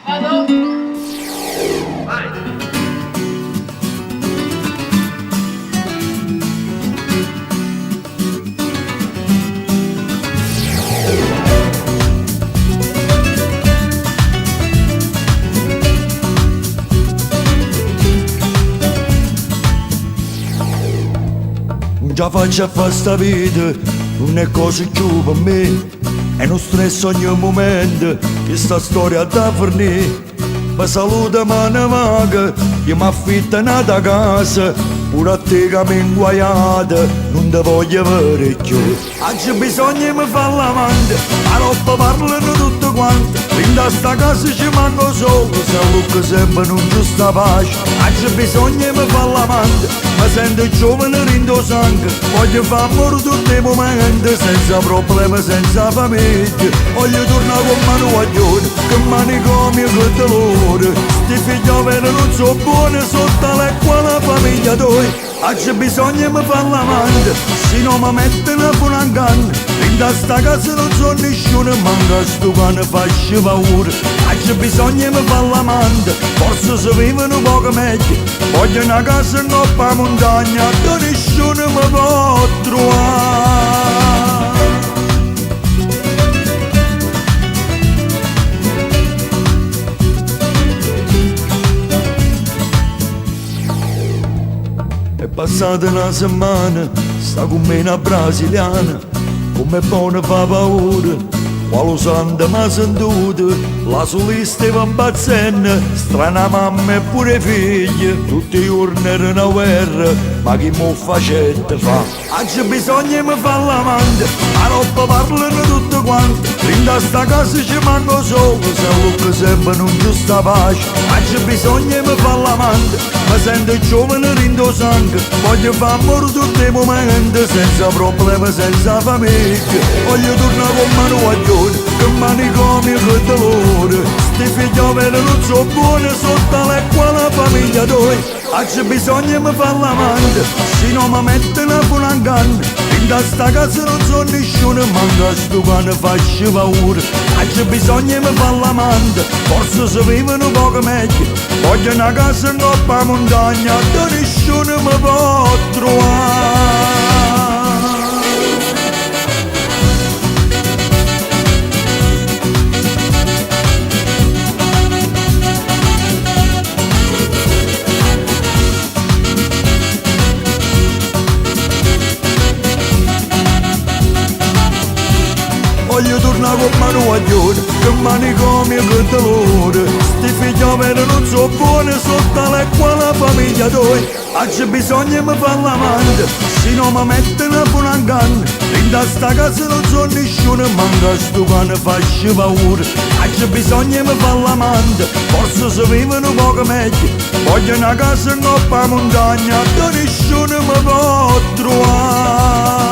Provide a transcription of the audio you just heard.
Vado? Vai! Non già faccio a fare sta vita, non è cosa più per me. È uno stress ogni momento, che sta storia da fornire. Mi saluta mano vaga, io mi affitto nata casa. Pure a te che mi inguaiata, non ti voglio avere più. Oggi bisogna mi fare l'amante, a roba parlano tutti quanti. In sta casa ci manco solo, se lucca sempre non giusta pace. Oggi bisogna mi fare l'amante, mi sento giovane rindo sangue. Voglio fare amore tutti i momenti, senza problemi, senza famiglia. Voglio tornare con mano guaglione, che manicomio che dolore. Sti figlioli non so buoni, sotto l'acqua la famiglia tua. Oggi bisogna mi fare l'amante, se non mi mettono con un canno. In sta casa non so nessuno, manca sto cane faccio paura. Oggi bisogna mi fare l'amante, forse si vivono poco meglio. Voglio una casa in coppa montagna, da nessuno mi può trovare. È passata una settimana, sta con me una brasiliana, come buona fa paura, quale santa m'ha sentito, la solista va impazzendo, strana mamma e pure figli, tutti i giorni era una guerra, ma chi mo facette fa? Oggi bisogna mi fare l'amante, a roba parlano tutti quanti, in sta casa ci manco solo, se lucca sempre non giusta pace. Oggi bisogna mi fare l'amante, mi sento giovane rindo sangue. Voglio fare amore tutti i momenti, senza problemi, senza famiglia. Voglio tornare con mano guaglione, che manicomio che dolore. Sti figlioli non so buoni, sotto l'acqua la famiglia tua. Oggi bisogna mi fare l'amante, se non mi mettono con un canno. In sta casa non so nessuno, manca sto cane faccio paura. Oggi bisogna mi fare l'amante, forse si vivono poco meglio. Voglio una casa in coppa montagna, da nessuno mi può trovare. Voglio tornare con mano guaglione, che manicomio che dolore. Sti figlioli non so buoni, sotto l'acqua la famiglia tua. Oggi bisogna mi fare l'amante, se non mi mettono con un canno. In sta casa non so nessuno, manca sto cane faccio paura. Oggi bisogna mi fare l'amante, forse si vivono poco meglio. Voglio una casa in coppa montagna, da nessuno mi può trovare.